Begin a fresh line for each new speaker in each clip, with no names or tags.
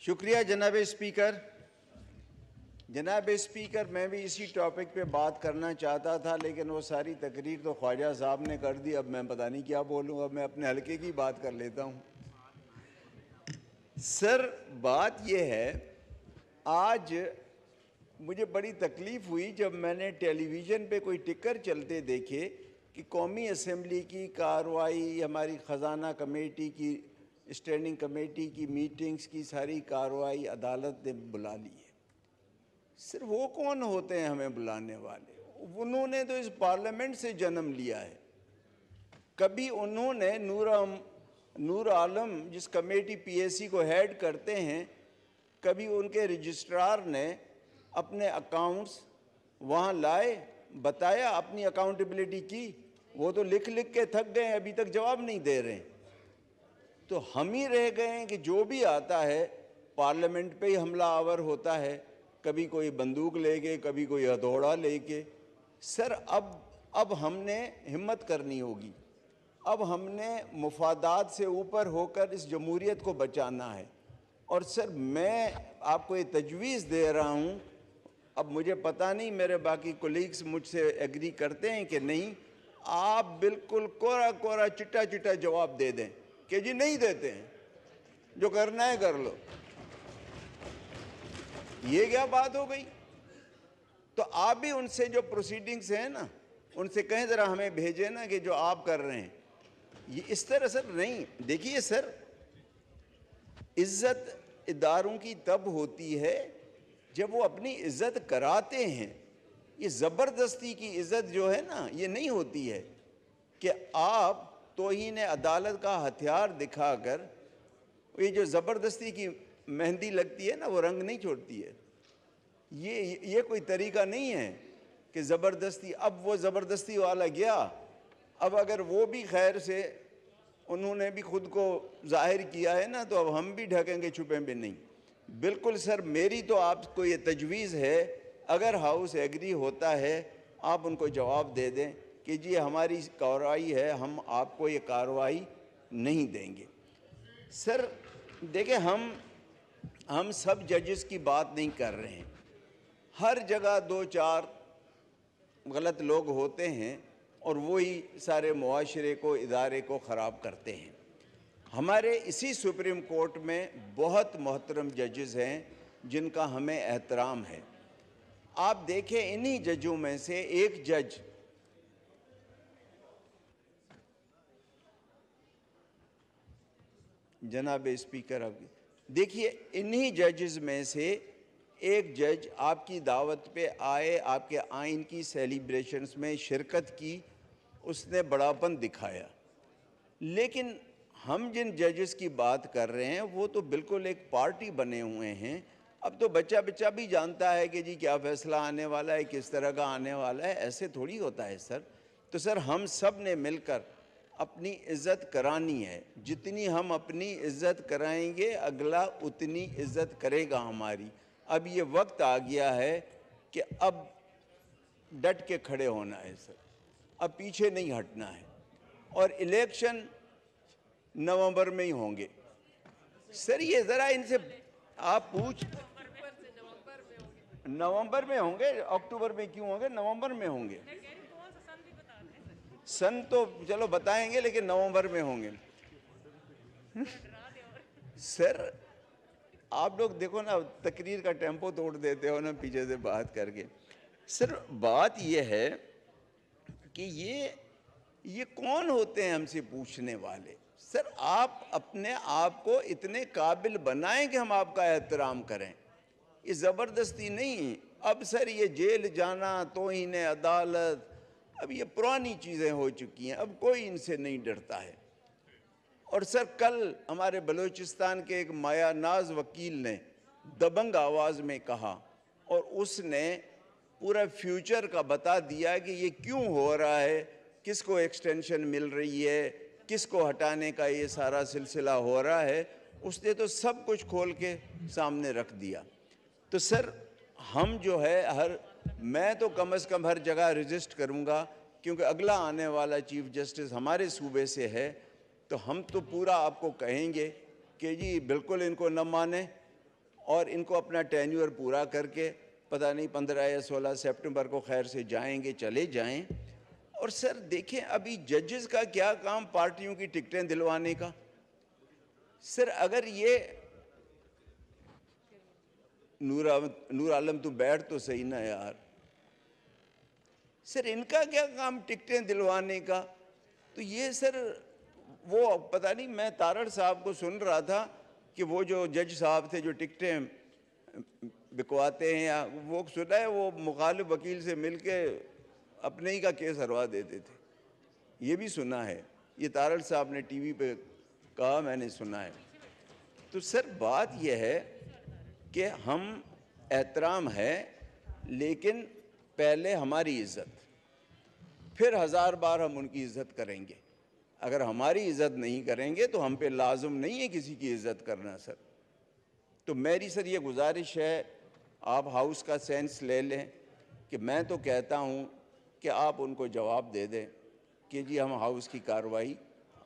شکریہ جناب اسپیکر. جناب اسپیکر، میں بھی اسی ٹاپک پہ بات کرنا چاہتا تھا، لیکن وہ ساری تقریر تو خواجہ صاحب نے کر دی. اب میں پتہ نہیں کیا بولوں. اب میں اپنے حلقے کی بات کر لیتا ہوں. سر، بات یہ ہے، آج مجھے بڑی تکلیف ہوئی جب میں نے ٹیلی ویژن پہ کوئی ٹکر چلتے دیکھے کہ قومی اسمبلی کی کارروائی، ہماری خزانہ کمیٹی کی، اسٹینڈنگ کمیٹی کی میٹنگز کی ساری کارروائی عدالت نے بلا لی ہے. سر، وہ کون ہوتے ہیں ہمیں بلانے والے؟ انہوں نے تو اس پارلیمنٹ سے جنم لیا ہے. کبھی انہوں نے نور عالم، جس کمیٹی پی ایس سی کو ہیڈ کرتے ہیں، کبھی ان کے رجسٹرار نے اپنے اکاؤنٹس وہاں لائے، بتایا، اپنی اکاؤنٹیبلٹی کی؟ وہ تو لکھ کے تھک گئے ہیں، ابھی تک جواب نہیں دے رہے ہیں. تو ہم ہی رہ گئے ہیں کہ جو بھی آتا ہے پارلیمنٹ پہ ہی حملہ آور ہوتا ہے. کبھی کوئی بندوق لے کے، کبھی کوئی ہتھوڑا لے کے. سر، اب ہم نے ہمت کرنی ہوگی. اب ہم نے مفادات سے اوپر ہو کر اس جمہوریت کو بچانا ہے. اور سر، میں آپ کو یہ تجویز دے رہا ہوں، اب مجھے پتہ نہیں میرے باقی کولیگز مجھ سے ایگری کرتے ہیں کہ نہیں، آپ بالکل کوڑا چٹا جواب دے دیں کہ جی نہیں دیتے ہیں، جو کرنا ہے کر لو. یہ کیا بات ہو گئی؟ تو آپ بھی ان سے جو پروسیڈنگز ہیں نا، ان سے کہیں ذرا ہمیں بھیجیں نا کہ جو آپ کر رہے ہیں یہ اس طرح. سر نہیں، دیکھیے سر، عزت اداروں کی تب ہوتی ہے جب وہ اپنی عزت کراتے ہیں. یہ زبردستی کی عزت جو ہے نا، یہ نہیں ہوتی ہے کہ آپ توہین عدالت کا ہتھیار دکھا کر، یہ جو زبردستی کی مہندی لگتی ہے نا، وہ رنگ نہیں چھوڑتی ہے. یہ کوئی طریقہ نہیں ہے کہ زبردستی. اب وہ زبردستی والا گیا، اب اگر وہ بھی خیر سے انہوں نے بھی خود کو ظاہر کیا ہے نا، تو اب ہم بھی ڈھکیں گے، چھپیں بھی نہیں. بالکل سر، میری تو آپ کو یہ تجویز ہے، اگر ہاؤس ایگری ہوتا ہے آپ ان کو جواب دے دیں کہ جی ہماری کارروائی ہے، ہم آپ کو یہ کارروائی نہیں دیں گے. سر دیکھیں، ہم سب ججز کی بات نہیں کر رہے ہیں. ہر جگہ دو چار غلط لوگ ہوتے ہیں اور وہی سارے معاشرے کو، ادارے کو خراب کرتے ہیں. ہمارے اسی سپریم کورٹ میں بہت محترم ججز ہیں جن کا ہمیں احترام ہے. آپ دیکھیں، انہی ججوں میں سے ایک جج جناب اسپیکر، دیکھیے، انہی ججز میں سے ایک جج آپ کی دعوت پہ آئے، آپ کے آئین کی سیلیبریشنز میں شرکت کی، اس نے بڑاپن دکھایا. لیکن ہم جن ججز کی بات کر رہے ہیں وہ تو بالکل ایک پارٹی بنے ہوئے ہیں. اب تو بچہ بھی جانتا ہے کہ جی کیا فیصلہ آنے والا ہے، کس طرح کا آنے والا ہے. ایسے تھوڑی ہوتا ہے سر. تو سر، ہم سب نے مل کر اپنی عزت کرانی ہے. جتنی ہم اپنی عزت کرائیں گے، اگلا اتنی عزت کرے گا ہماری. اب یہ وقت آ گیا ہے کہ اب ڈٹ کے کھڑے ہونا ہے سر، اب پیچھے نہیں ہٹنا ہے. اور الیکشن نومبر میں ہی ہوں گے. سر، یہ ذرا ان سے آپ نومبر میں ہوں گے. اکتوبر میں کیوں ہوں گے؟ نومبر میں ہوں گے. سن تو چلو بتائیں گے، لیکن نومبر میں ہوں گے. سر، آپ لوگ دیکھو نا، تقریر کا ٹیمپو توڑ دیتے ہو نا پیچھے سے بات کر کے. سر، بات یہ ہے کہ یہ کون ہوتے ہیں ہم سے پوچھنے والے؟ سر، آپ اپنے آپ کو اتنے قابل بنائیں کہ ہم آپ کا احترام کریں. یہ زبردستی نہیں. اب سر، یہ جیل جانا، توہین عدالت، اب یہ پرانی چیزیں ہو چکی ہیں، اب کوئی ان سے نہیں ڈرتا ہے. اور سر، کل ہمارے بلوچستان کے ایک مایا ناز وکیل نے دبنگ آواز میں کہا، اور اس نے پورا فیوچر کا بتا دیا کہ یہ کیوں ہو رہا ہے، کس کو ایکسٹینشن مل رہی ہے، کس کو ہٹانے کا یہ سارا سلسلہ ہو رہا ہے. اس نے تو سب کچھ کھول کے سامنے رکھ دیا. تو سر، ہم جو ہے میں تو کم از کم ہر جگہ رجسٹ کروں گا، کیونکہ اگلا آنے والا چیف جسٹس ہمارے صوبے سے ہے. تو ہم تو پورا آپ کو کہیں گے کہ جی بالکل ان کو نہ مانیں، اور ان کو اپنا ٹینیور پورا کر کے پتہ نہیں 15 یا 16 سپٹمبر کو خیر سے جائیں گے، چلے جائیں۔ اور سر دیکھیں ابھی ججز کا کیا کام پارٹیوں کی ٹکٹیں دلوانے کا؟ سر اگر یہ نور عالم تو بیٹھ تو صحیح نا یار، سر ان کا کیا کام ٹکٹیں دلوانے کا؟ تو یہ سر وہ پتہ نہیں، میں تارڑ صاحب کو سن رہا تھا کہ وہ جو جج صاحب تھے جو ٹکٹیں بکواتے ہیں، یا وہ سنا ہے وہ مخالف وکیل سے مل کے اپنے ہی کا کیس ہروا دیتے تھے، یہ بھی سنا ہے، یہ تارڑ صاحب نے ٹی وی پہ کہا، میں نے سنا ہے۔ تو سر بات یہ ہے کہ ہم احترام ہے، لیکن پہلے ہماری عزت، پھر 1000 بار ہم ان کی عزت کریں گے۔ اگر ہماری عزت نہیں کریں گے تو ہم پہ لازم نہیں ہے کسی کی عزت کرنا سر۔ تو میری سر یہ گزارش ہے، آپ ہاؤس کا سینس لے لیں کہ میں تو کہتا ہوں کہ آپ ان کو جواب دے دیں کہ جی ہم ہاؤس کی کارروائی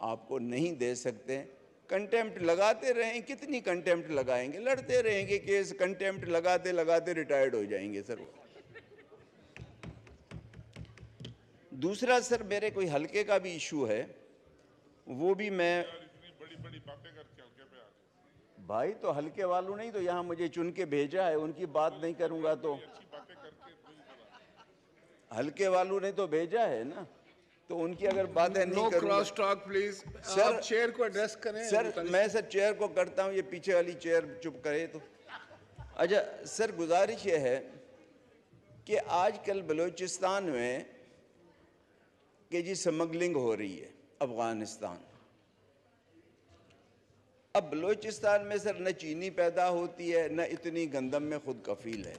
آپ کو نہیں دے سکتے۔ کنٹیمپٹ لگاتے رہیں، کتنی کنٹیمپٹ لگائیں گے؟ لڑتے رہیں گے کیس، کنٹیمپٹ لگاتے لگاتے ریٹائرڈ ہو جائیں گے سر۔ دوسرا سر میرے کوئی حلقے کا بھی ایشو ہے، وہ بھی میں بھائی تو حلقے والوں نہیں تو یہاں مجھے چن کے بھیجا ہے، ان کی بات نہیں کروں گا تو حلقے والوں نے تو بھیجا ہے نا، تو ان کی اگر باتیں نہیں کروں گا۔
کراس ٹاک پلیز،
سر
آپ چیئر کو ایڈریس کریں۔
سر میں سر چیئر کو کرتا ہوں، یہ پیچھے والی چیئر چپ کرے تو۔ اچھا سر گزارش یہ ہے کہ آج کل بلوچستان میں کہ جی سمگلنگ ہو رہی ہے افغانستان۔ اب بلوچستان میں سر نہ چینی پیدا ہوتی ہے، نہ اتنی گندم میں خود کفیل ہے،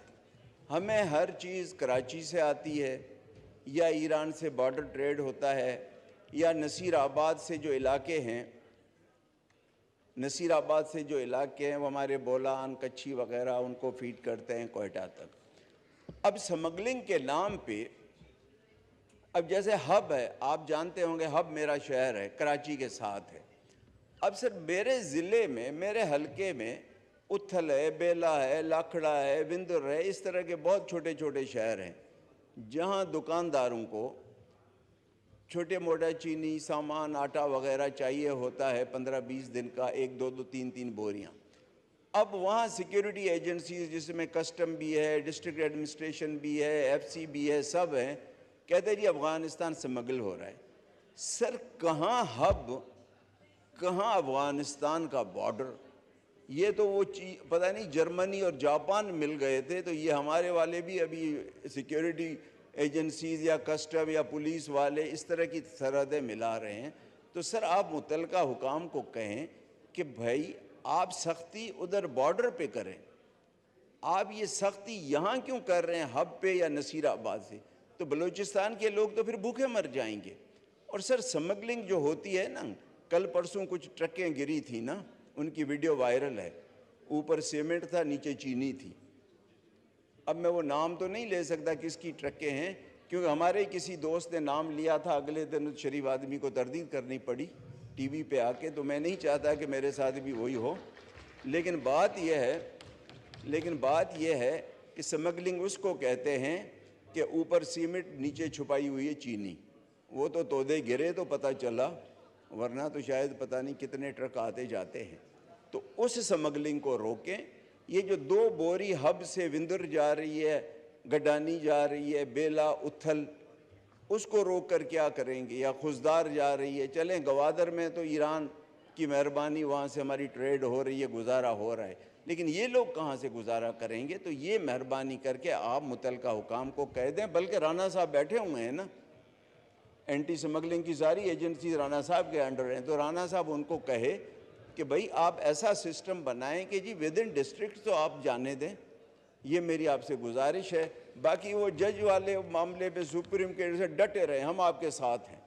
ہمیں ہر چیز کراچی سے آتی ہے، یا ایران سے بارڈر ٹریڈ ہوتا ہے، یا نصیر آباد سے جو علاقے ہیں، نصیر آباد سے جو علاقے ہیں وہ ہمارے بولان، کچھی وغیرہ ان کو فیڈ کرتے ہیں کوئٹہ تک۔ اب سمگلنگ کے نام پہ، اب جیسے ہب ہے، آپ جانتے ہوں گے ہب میرا شہر ہے، کراچی کے ساتھ ہے۔ اب سر میرے ضلع میں، میرے حلقے میں اتھل ہے، بیلا ہے، لاکھڑا ہے، وندر ہے، اس طرح کے بہت چھوٹے چھوٹے شہر ہیں جہاں دکانداروں کو چھوٹے موٹا چینی سامان، آٹا وغیرہ چاہیے ہوتا ہے 15-20 دن کا، 1-2-3 بوریاں۔ اب وہاں سیکیورٹی ایجنسیز جس میں کسٹم بھی ہے، ڈسٹرکٹ ایڈمنسٹریشن بھی ہے، ایف سی بھی ہے، سب ہیں، کہتے ہیں جی افغانستان سمگل ہو رہا ہے۔ سر کہاں ہب، کہاں افغانستان کا بارڈر؟ یہ تو وہ پتہ نہیں جرمنی اور جاپان مل گئے تھے، تو یہ ہمارے والے بھی ابھی سیکیورٹی ایجنسیز یا کسٹم یا پولیس والے اس طرح کی سرحدیں ملا رہے ہیں۔ تو سر آپ متعلقہ حکام کو کہیں کہ بھائی آپ سختی ادھر بارڈر پہ کریں، آپ یہ سختی یہاں کیوں کر رہے ہیں ہب پہ یا نصیر آباد سے؟ تو بلوچستان کے لوگ تو پھر بھوکے مر جائیں گے۔ اور سر سمگلنگ جو ہوتی ہے نا، کل پرسوں کچھ ٹرکیں گری تھی نا، ان کی ویڈیو وائرل ہے، اوپر سیمنٹ تھا نیچے چینی تھی۔ اب میں وہ نام تو نہیں لے سکتا کس کی ٹرکیں ہیں، کیونکہ ہمارے کسی دوست نے نام لیا تھا، اگلے دن شریف آدمی کو تردید کرنی پڑی ٹی وی پہ آ کے، تو میں نہیں چاہتا کہ میرے ساتھ بھی وہی ہو۔ لیکن بات یہ ہے کہ سمگلنگ اس کو کہتے ہیں کہ اوپر سیمنٹ نیچے چھپائی ہوئی ہے چینی۔ وہ تو تودے گرے تو پتہ چلا، ورنہ تو شاید پتہ نہیں کتنے ٹرک آتے جاتے ہیں۔ تو اس سمگلنگ کو روکیں۔ یہ جو 2 بوری ہب سے وندر جا رہی ہے، گڈانی جا رہی ہے، بیلا اتھل، اس کو روک کر کیا کریں گے؟ یا خزدار جا رہی ہے، چلیں گوادر میں تو ایران کی مہربانی، وہاں سے ہماری ٹریڈ ہو رہی ہے، گزارا ہو رہا ہے، لیکن یہ لوگ کہاں سے گزارا کریں گے؟ تو یہ مہربانی کر کے آپ متعلقہ حکام کو کہہ دیں، بلکہ رانا صاحب بیٹھے ہوئے ہیں نا، اینٹی سمگلنگ کی ساری ایجنسی رانا صاحب کے انڈر ہیں، تو رانا صاحب ان کو کہے کہ بھائی آپ ایسا سسٹم بنائیں کہ جی ود ان ڈسٹرکٹ تو آپ جانے دیں۔ یہ میری آپ سے گزارش ہے۔ باقی وہ جج والے معاملے پہ سپریم کورٹ سے ڈٹے رہے، ہم آپ کے ساتھ ہیں۔